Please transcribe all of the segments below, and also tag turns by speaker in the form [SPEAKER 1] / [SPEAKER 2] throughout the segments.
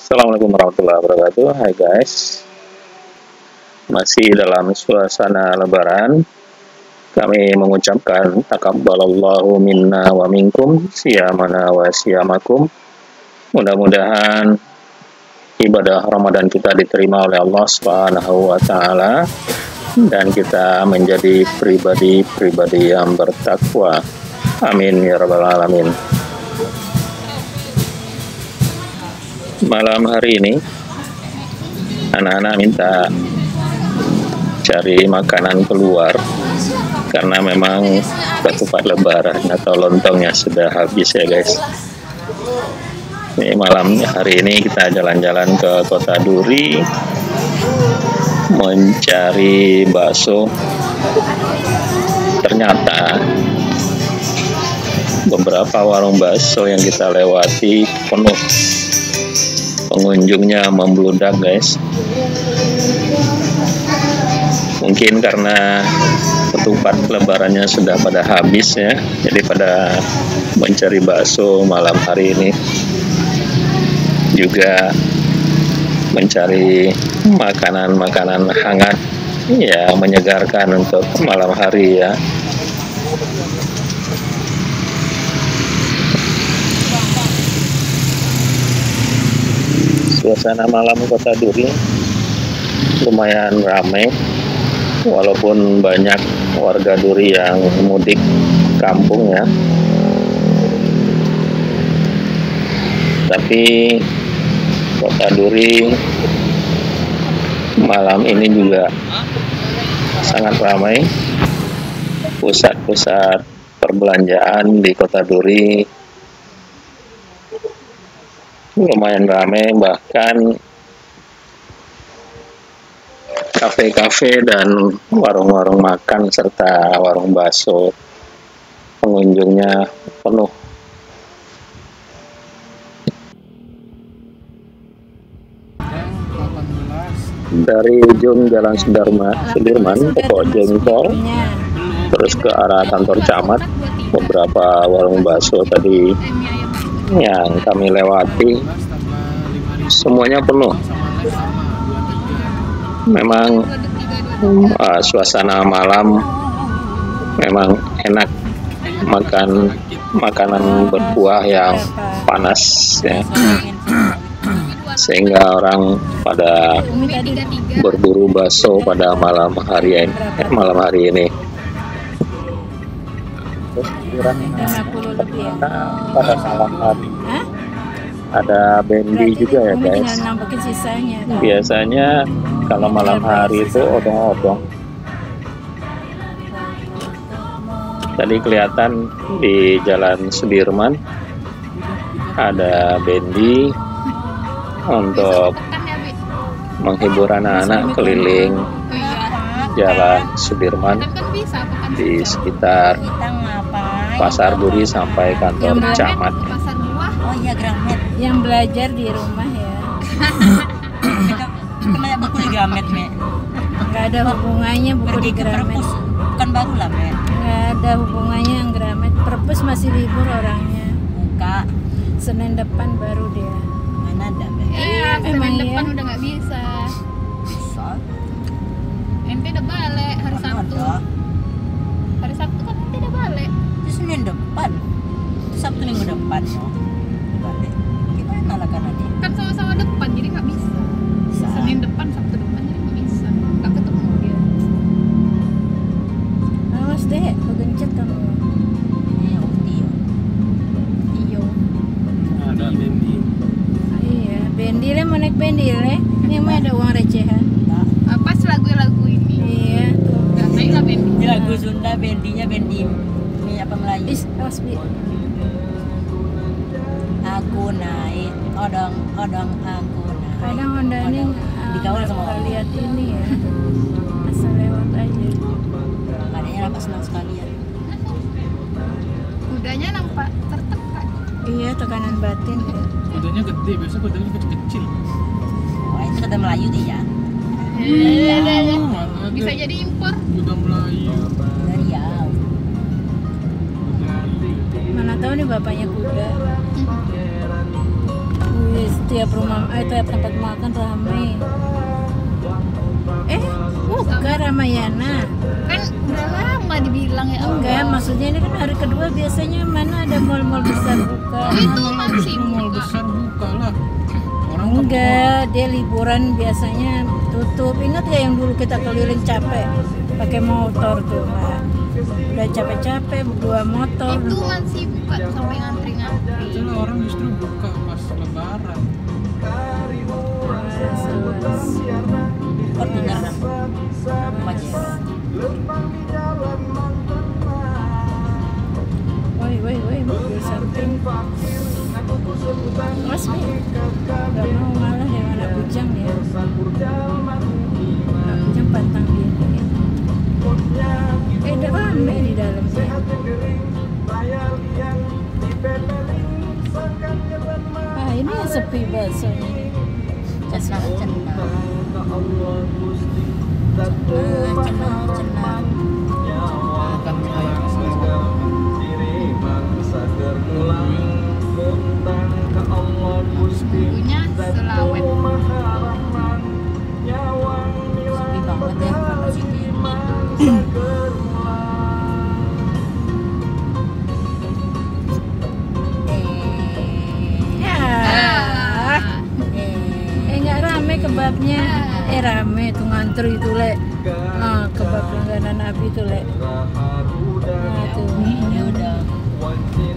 [SPEAKER 1] Assalamualaikum warahmatullahi wabarakatuh. Hai guys, masih dalam suasana lebaran. Kami mengucapkan takabbalallahu minna wa minkum siyamana wa siyamakum. Mudah-mudahan ibadah Ramadan kita diterima oleh Allah Subhanahu wa taala dan kita menjadi pribadi-pribadi yang bertakwa. Amin ya rabbal alamin. Malam hari ini anak-anak minta cari makanan keluar karena memang ketupat lebaran atau lontongnya sudah habis ya guys. Ini malam hari ini kita jalan-jalan ke Kota Duri mencari bakso. Ternyata beberapa warung bakso yang kita lewati penuh, pengunjungnya membludak guys. Mungkin karena ketupat lebarannya sudah pada habis ya, jadi pada mencari bakso malam hari ini, juga mencari makanan-makanan hangat ya, menyegarkan untuk malam hari ya. Suasana malam Kota Duri lumayan ramai, walaupun banyak warga Duri yang mudik kampung ya. Tapi Kota Duri malam ini juga sangat ramai. Pusat-pusat perbelanjaan di Kota Duri lumayan ramai, bahkan kafe-kafe dan warung-warung makan serta warung bakso pengunjungnya penuh. Dari ujung Jalan Sudirman Toko Jengkol terus ke arah kantor camat, beberapa warung bakso tadi yang kami lewati semuanya penuh. Memang suasana malam memang enak, makan makanan berkuah yang panas ya, sehingga orang pada berburu bakso pada malam hari ini. Pada malam hari ada bendi juga ya guys. Biasanya kalau malam hari itu odong-odong. Tadi kelihatan di Jalan Sudirman ada bendi untuk menghibur anak-anak keliling Jalan Sudirman di sekitar Pasar Duri sampai kantor camat.
[SPEAKER 2] Oh iya, Gramet. Yang belajar di rumah ya. Kena buku di Gramet, Me. Gak ada hubungannya buku di Gramet. Bukan baru lah, Me. Gak ada hubungannya yang Gramet. Perpus masih libur orangnya. Buka. Senin depan baru dia. Mana ada, Me?
[SPEAKER 3] Iya, Senin depan
[SPEAKER 2] iya.
[SPEAKER 3] udah gak bisa. Ente udah balik hari Sabtu. Hari Sabtu kan ente udah balik.
[SPEAKER 2] Itu Senin depan. Itu Sabtu minggu depan, no. Balik. Gimana lah kan adik?
[SPEAKER 3] Kan sama-sama depan jadi gak bisa. Senin depan, Sabtu depan jadi gak bisa. Gak ketemu dia.
[SPEAKER 2] Awas deh, kegencet kamu. Iya, Tio. Tio.
[SPEAKER 1] Ada bendi.
[SPEAKER 2] Iya, bendi le, mau naik bendi le. Ini mah ada uang recehan.
[SPEAKER 3] Pas lagu-lagu ini.
[SPEAKER 2] Iya, tuh.
[SPEAKER 3] Gak naik lah bendi.
[SPEAKER 2] Ini lagu Sunda, bendinya bendi ini apa Melayu? Awas bi. Aku naik, odong aku naik. Kadang Honda ini dikawal sama orang. Lihat ini ya. Asal lewat aja. Makanya nampak senang sekali ya.
[SPEAKER 3] Kudanya nampak tertekan.
[SPEAKER 2] Iya, tekanan batin ya.
[SPEAKER 4] Kudanya gede, biasa kudanya kecil-kecil.
[SPEAKER 2] Wah, itu kata Melayu dia ya.
[SPEAKER 3] Bisa jadi impor.
[SPEAKER 4] Kuda Melayu.
[SPEAKER 2] Dari Riau. Mana tahu nih bapaknya kuda. Wis tiap tiap tempat makan ramai. Bukan Ramayana.
[SPEAKER 3] Kan udah lama dibilang ya.
[SPEAKER 2] Enggak, maksudnya ini kan hari kedua biasanya mana ada mal-mal besar buka.
[SPEAKER 3] Itu masih
[SPEAKER 4] Mall
[SPEAKER 3] buka.
[SPEAKER 4] besar buka lah. Orang
[SPEAKER 2] Enggak, dia liburan biasanya tutup. Ingat ya yang dulu kita keliling capek pakai motor tuh, Pak. Udah capek-capek berdua motor.
[SPEAKER 3] Itu masih buka sampai ngantri-ngantri.
[SPEAKER 4] itulah orang justru buka pas lebaran.
[SPEAKER 2] Woi, mobil samping. Mas, gak mau ngalah dengan anak bujang ya. Anak bujang pantang dia. Udah rame di dalamnya. Ini yang sepi baksonya nih.
[SPEAKER 4] Makan mie ayam selesai.
[SPEAKER 3] Bumbunya selawet.
[SPEAKER 2] Sepi banget ya kalau sini. Nggak rame kebabnya. Rame tuh ngantri itu lek. Kebab langganan Abi tuh lek. Nah tuh ini udah.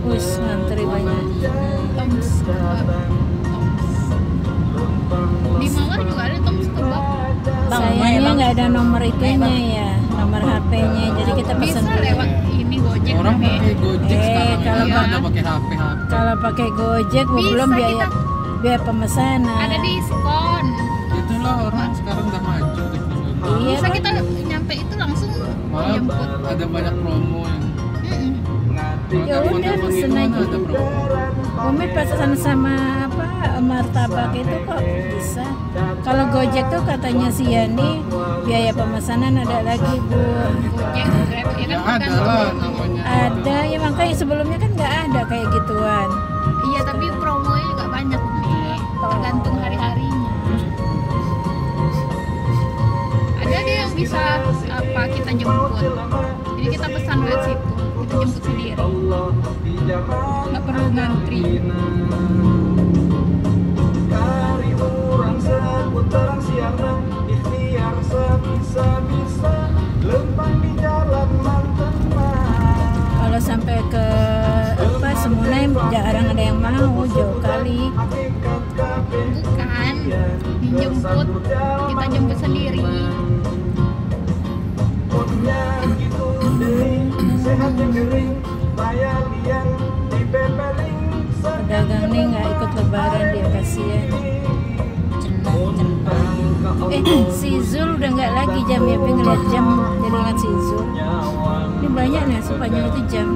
[SPEAKER 2] Ngantri banyak.
[SPEAKER 3] Toms kebab. Di Mawar juga ada toms kebab.
[SPEAKER 2] Sayangnya nggak ada nomor itunya ya, nomor HP-nya. Jadi kita pesan
[SPEAKER 3] Bisa lewat ini Gojek.
[SPEAKER 4] Orang
[SPEAKER 3] tapi
[SPEAKER 4] pakai Gojek sekarang.
[SPEAKER 2] kalau
[SPEAKER 4] Iya,
[SPEAKER 3] pakai-
[SPEAKER 4] ada pakai HP.
[SPEAKER 2] Kalau pakai Gojek
[SPEAKER 3] Bisa
[SPEAKER 2] belum biaya
[SPEAKER 3] kita-
[SPEAKER 2] pemesanan.
[SPEAKER 3] ada diskon.
[SPEAKER 4] Itulah orang sekarang udah maju teknologi.
[SPEAKER 2] Iya,
[SPEAKER 3] Bisa
[SPEAKER 2] Pak.
[SPEAKER 3] kita nyampe itu langsung
[SPEAKER 4] Malah
[SPEAKER 3] jemput.
[SPEAKER 4] ada banyak promo yang
[SPEAKER 2] Ya udah, pesen aja.
[SPEAKER 4] ada promo.
[SPEAKER 2] Umi pesan sama martabak itu kok bisa. Kalau Gojek tuh katanya si Yani biaya pemesanan ada lagi Bu.
[SPEAKER 3] Gojek, Grab, ya
[SPEAKER 4] Ya
[SPEAKER 3] kan
[SPEAKER 4] ada
[SPEAKER 3] tergantung.
[SPEAKER 4] lah namanya.
[SPEAKER 2] Ada ya, makanya sebelumnya kan nggak ada kayak gituan.
[SPEAKER 3] Iya, tapi promonya juga banyak nih. Tergantung hari-harinya. Ada dia yang bisa kita jemput. Jadi kita pesan lewat situ, kita jemput sendiri. Nggak perlu ngantri.
[SPEAKER 2] Kalau sampai ke Semunai jarang ada yang mau, jauh kali.
[SPEAKER 3] Bukan dijemput, kita jemput sendiri.
[SPEAKER 2] Pedagang nih nggak ikut lebaran, dia kasihan. Si Zul udah nggak lagi jam ya, pengen lihat jam jadi ingat si Zul. Ini banyak nih, sepanjang itu jam.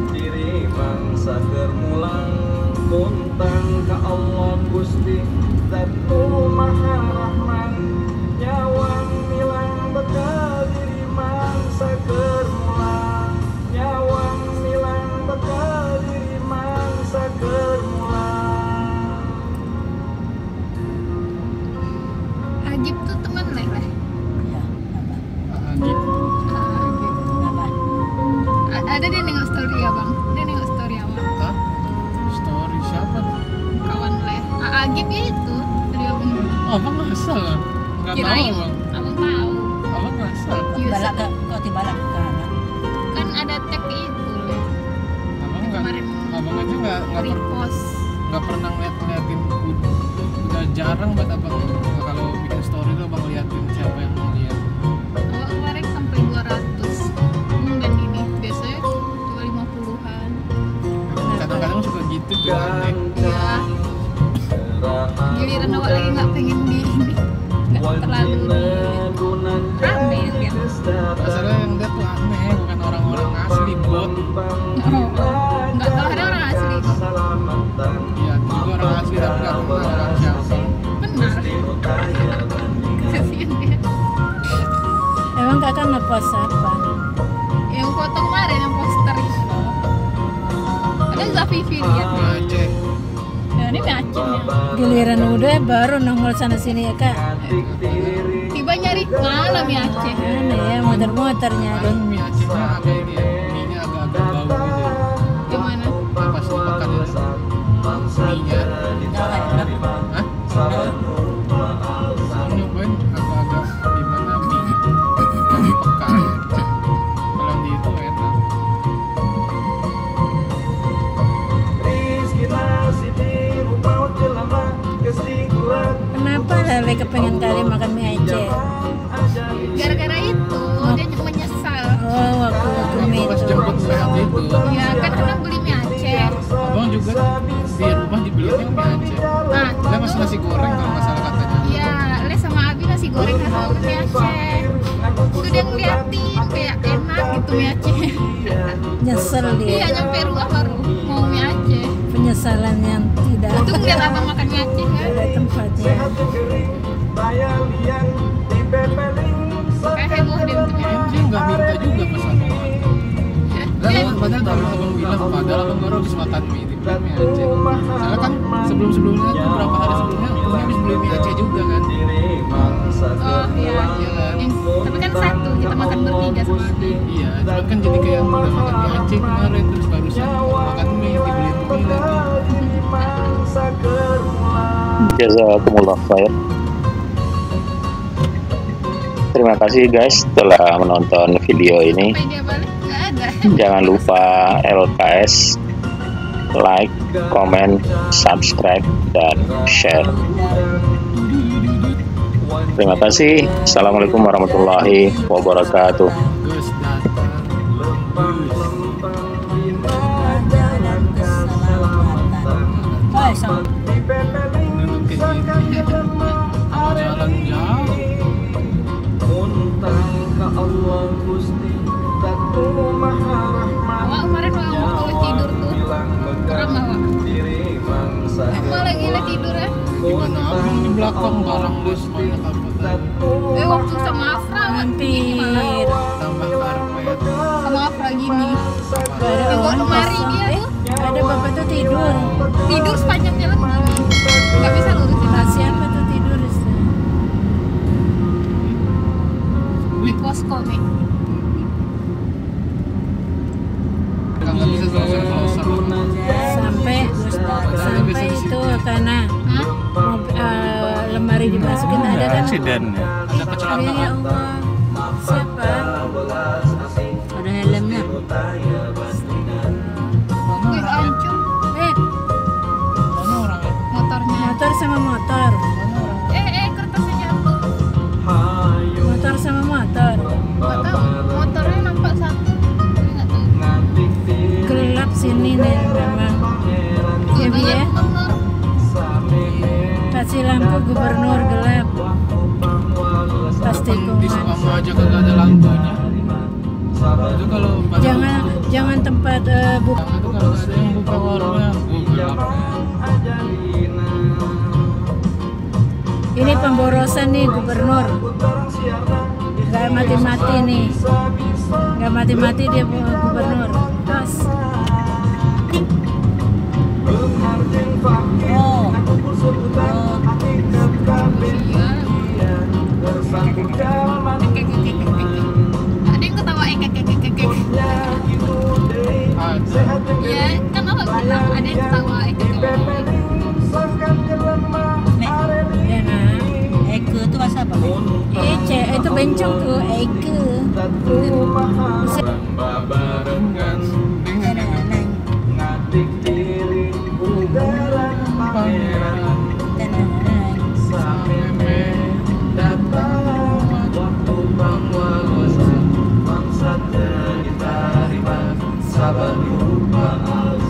[SPEAKER 3] Agib tuh teman Leleh.
[SPEAKER 4] Agib.
[SPEAKER 3] Agib. Ada dia nengok story abang. Dia nengok story abang.
[SPEAKER 4] Hah? Story siapa?
[SPEAKER 3] Kawan Leh. Agib ya itu dari abang.
[SPEAKER 4] Oh, abang ngasal lah. Nggak tahu
[SPEAKER 3] Kirain
[SPEAKER 4] abang.
[SPEAKER 3] abang tahu.
[SPEAKER 4] Abang ngasal.
[SPEAKER 3] User.
[SPEAKER 2] Kok tibalak
[SPEAKER 3] Kan ada tag itu Leh.
[SPEAKER 4] Abang nggak.
[SPEAKER 3] Kemarin
[SPEAKER 4] Abang aja
[SPEAKER 3] repost.
[SPEAKER 4] nggak pernah ngeliatin. Udah jarang banget abang kalau bikin story tuh abang liatin siapa yang mau lihat.
[SPEAKER 3] Awal kemarin sampai 200. Dan ini biasanya cuma 50-an.
[SPEAKER 4] Kadang-kadang suka gitu tuh aneh.
[SPEAKER 3] Iya. Giliran awak lagi nggak pengen di ini, nggak terlalu rame ya.
[SPEAKER 4] Masalah yang dia tuh aneh, bukan orang-orang asli bot.
[SPEAKER 3] Nggak tahu ada orang asli.
[SPEAKER 4] Iya, juga orang asli tapi nggak kenal orang siapa.
[SPEAKER 3] Benar. Kasian dia.
[SPEAKER 2] Emang kakak ngepost apa?
[SPEAKER 3] Yang foto kemarin yang poster itu. Ada Zafifi lihat.
[SPEAKER 4] Aceh.
[SPEAKER 3] Ya ini mie Aceh ya.
[SPEAKER 2] Giliran udah baru nongol sana sini ya kak.
[SPEAKER 3] Tiba nyari mana mie Aceh.
[SPEAKER 2] Mana ya motor-motor nyari.
[SPEAKER 4] Kadang mie Acehnya agak ini ya, mie-nya agak-agak bau gitu.
[SPEAKER 3] Gimana?
[SPEAKER 4] Pas dimakan mie-nya. Hah? Nyobain agak-agak gimana mie pekat. Kalau yang di itu enak.
[SPEAKER 2] Kenapa Lele kepengen kali makan mie Aceh?
[SPEAKER 3] Gara-gara itu dia menyesal.
[SPEAKER 2] Oh waktu mie
[SPEAKER 4] Pas
[SPEAKER 2] itu.
[SPEAKER 4] jemput sehat itu,
[SPEAKER 3] Ya kan kadang beli mie Aceh.
[SPEAKER 4] abang juga di rumah dibelinya mie Aceh.
[SPEAKER 3] Nah,
[SPEAKER 4] Dia masih nasi goreng kalau nggak salah katanya.
[SPEAKER 3] iya, Le sama Abi nasi goreng sama mie Aceh. Itu dia ngeliatin kayak enak gitu mie Aceh.
[SPEAKER 2] Nyesel
[SPEAKER 3] Iya,
[SPEAKER 2] dia.
[SPEAKER 3] nyampe rumah baru mau mie Aceh.
[SPEAKER 2] Penyesalan yang tidak
[SPEAKER 3] Itu ngeliat abang makan mie Aceh kan.
[SPEAKER 2] ada tempatnya.
[SPEAKER 3] Kayak heboh deh untuk mie Aceh.
[SPEAKER 4] Dia nggak minta juga pas abang makan. Padahal kalau abang bilang, padahal abang baru habis makan mie di mie Aceh. Soalnya kan sebelum-sebelumnya tuh beberapa hari sebelumnya abang habis beli mie Aceh juga kan.
[SPEAKER 3] Oh iya. Tapi kan satu kita makan bertiga sama Abi.
[SPEAKER 4] Iya, cuman kan jadi kayak udah makan mie Aceh kemarin terus barusan makan mie dibeliin mie lagi.
[SPEAKER 1] Jazakumullah khair. Terima kasih guys telah menonton video ini.
[SPEAKER 3] Sampai dia balik nggak ada.
[SPEAKER 1] Jangan lupa LKS, like, comment, subscribe, dan share. Terima kasih. Assalamualaikum warahmatullahi wabarakatuh.
[SPEAKER 4] Gus datang, nunuk ke sini, jalan jauh.
[SPEAKER 3] Awak kemarin mau tidur tuh. Kurang awak. Malah gila tidur ya.
[SPEAKER 4] Gimana abang di belakang barang les banyak apa tahu.
[SPEAKER 3] Waktu sama Afra gini malah.
[SPEAKER 2] Hampir.
[SPEAKER 4] Tambah karpet.
[SPEAKER 3] Sama Afra gini.
[SPEAKER 2] Gak ada
[SPEAKER 3] Yang gua
[SPEAKER 2] orang
[SPEAKER 3] kemari
[SPEAKER 2] kosong.
[SPEAKER 3] dia tuh
[SPEAKER 2] Ada bapak tuh tidur.
[SPEAKER 3] tidur sepanjang jalan gini. Gak bisa lurusin
[SPEAKER 2] Nah,
[SPEAKER 3] nasi.
[SPEAKER 2] siapa tuh tidur di sana?
[SPEAKER 3] Di posko nih.
[SPEAKER 4] Nggak bisa selesai.
[SPEAKER 2] Sampai itu karena
[SPEAKER 3] Hah?
[SPEAKER 2] lemari dimasukin ada kan?
[SPEAKER 4] Ada
[SPEAKER 2] Ya
[SPEAKER 4] kecelakaan.
[SPEAKER 2] Allah. Siapa? Ada helmnya.
[SPEAKER 3] Wih hancur
[SPEAKER 4] Mana orangnya?
[SPEAKER 3] motornya.
[SPEAKER 2] Motor sama motor.
[SPEAKER 3] Kertasnya jatuh.
[SPEAKER 2] Motor sama motor.
[SPEAKER 3] Gak tahu. Motornya nampak satu. Tapi nggak tahu.
[SPEAKER 2] Gelap sini nih memang. Ya Bi ya.
[SPEAKER 3] Bener.
[SPEAKER 2] Kasih lampu gubernur gelap. Pasti
[SPEAKER 4] Di
[SPEAKER 2] kuman.
[SPEAKER 4] Sukama aja kagak ada lampunya. Itu kalau pada
[SPEAKER 2] Jangan tempat buka.
[SPEAKER 4] itu kalau nggak ada yang buka warungnya, gelap.
[SPEAKER 2] Ini pemborosan nih gubernur. Gak mati-mati nih. Gak mati-mati dia gubernur. Tos.
[SPEAKER 3] Ada yang ketawa
[SPEAKER 4] Ada.
[SPEAKER 3] ya kan apa bilang ada yang ketawa
[SPEAKER 2] Ya nah.
[SPEAKER 5] Eke itu bahasa apa?
[SPEAKER 2] Itu bencong tuh Eke.
[SPEAKER 4] Barengan
[SPEAKER 5] Tenang,
[SPEAKER 4] pangeran
[SPEAKER 5] tenang.
[SPEAKER 4] sampai datang waktu penguasa bangsa diterima sabar lupa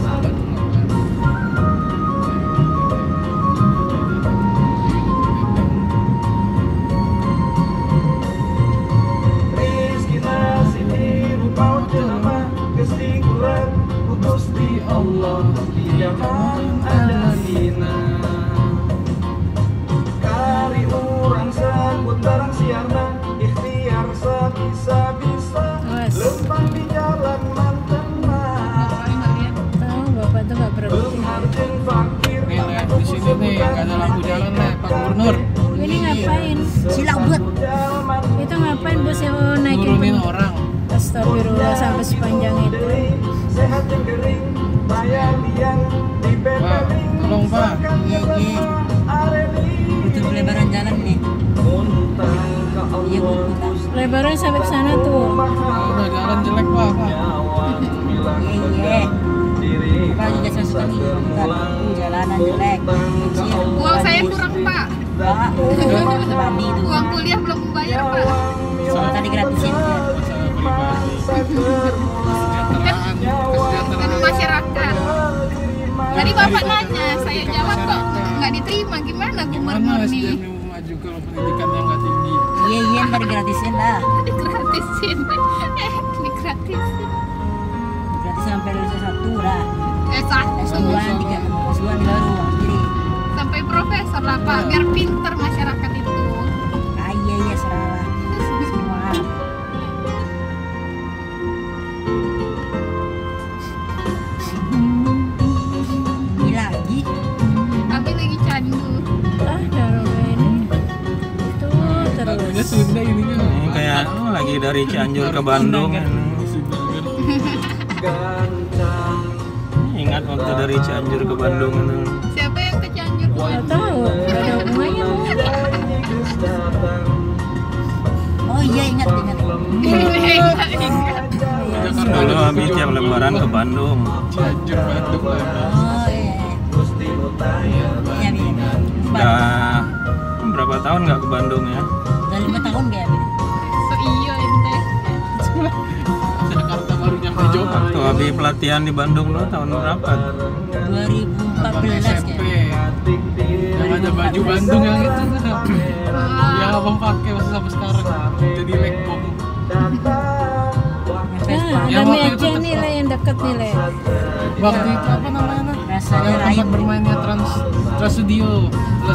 [SPEAKER 4] sabar.
[SPEAKER 6] Rizki nasi di rupa jelema,
[SPEAKER 4] Gubernur.
[SPEAKER 2] Ini ngapain?
[SPEAKER 5] Silau buat.
[SPEAKER 2] Itu ngapain bos yang mau naikin
[SPEAKER 4] Nurunin orang.
[SPEAKER 2] Astagfirullah sampai sepanjang itu.
[SPEAKER 4] Pak, tolong Pak.
[SPEAKER 5] Iya, iya. Butuh pelebaran jalan nih. Iya, butuh.
[SPEAKER 2] Lebaran sampai ke sana tuh.
[SPEAKER 4] Udah jalan jelek Pak.
[SPEAKER 5] Iya, iya. Pak juga sekali. Jalanan jelek. Kecil.
[SPEAKER 3] Uang saya kurang Pak.
[SPEAKER 5] Pak, tadi itu.
[SPEAKER 3] Uang kuliah belum bayar Pak.
[SPEAKER 5] Soal tadi gratisin dia.
[SPEAKER 4] Masalah pribadi.
[SPEAKER 3] Kan masyarakat. Tadi Bapak nanya, saya jawab kok nggak diterima. Gimana
[SPEAKER 4] Gimana
[SPEAKER 3] gubernur
[SPEAKER 4] SDM
[SPEAKER 3] nih?
[SPEAKER 4] yang mau maju kalau pendidikannya nggak tinggi?
[SPEAKER 5] Iya, iya, tadi gratisin lah.
[SPEAKER 3] Digratisin. Digratisin.
[SPEAKER 5] Gratis sampai lulus S1 lah.
[SPEAKER 3] S1
[SPEAKER 5] S2 tiga, S2 di baru uang sendiri.
[SPEAKER 3] sampai profesor lah Pak, biar pinter masyarakat itu.
[SPEAKER 5] Ah, iya, iya, serah lah. Semua. Ini lagi.
[SPEAKER 3] Tapi lagi candu.
[SPEAKER 2] Ah, darurat ini. Itu
[SPEAKER 4] Lagunya
[SPEAKER 2] terus.
[SPEAKER 4] Sunda ini kan.
[SPEAKER 1] Ini kayak lagi dari Cianjur ke Bandung.
[SPEAKER 4] Sunda kan.
[SPEAKER 1] Ingat waktu dari Cianjur ke Bandung itu.
[SPEAKER 3] Siapa yang ke Cianjur?
[SPEAKER 2] Nggak tahu, nggak ada hubungannya.
[SPEAKER 5] Oh iya, ingat, ingat.
[SPEAKER 3] Ingat.
[SPEAKER 4] Jakarta
[SPEAKER 1] Dulu habis tiap lebaran ke Bandung.
[SPEAKER 4] Cianjur Bandung lah.
[SPEAKER 5] Oh iya. Iya, iya.
[SPEAKER 1] Udah berapa tahun nggak ke Bandung ya?
[SPEAKER 5] Udah 5 tahun gak ya?
[SPEAKER 3] So iya ente.
[SPEAKER 4] Jakarta baru nyampe Jombang.
[SPEAKER 1] Waktu habis pelatihan di Bandung lo tahun berapa?
[SPEAKER 5] 2014
[SPEAKER 4] SMP.
[SPEAKER 5] kayak.
[SPEAKER 4] Yang ada baju Bandung yang itu. Yang abang pakai masih sampai sekarang. Jadi lekbong.
[SPEAKER 2] Nah,
[SPEAKER 4] Yang
[SPEAKER 2] ada
[SPEAKER 4] waktu itu
[SPEAKER 2] meja nih lah yang deket nih lah.
[SPEAKER 4] Waktu itu apa namanya?
[SPEAKER 5] Rasanya
[SPEAKER 4] Yang
[SPEAKER 5] lain.
[SPEAKER 4] tempat bermainnya Trans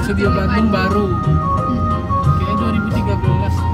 [SPEAKER 4] Studio Bandung baru. Kayaknya 2013.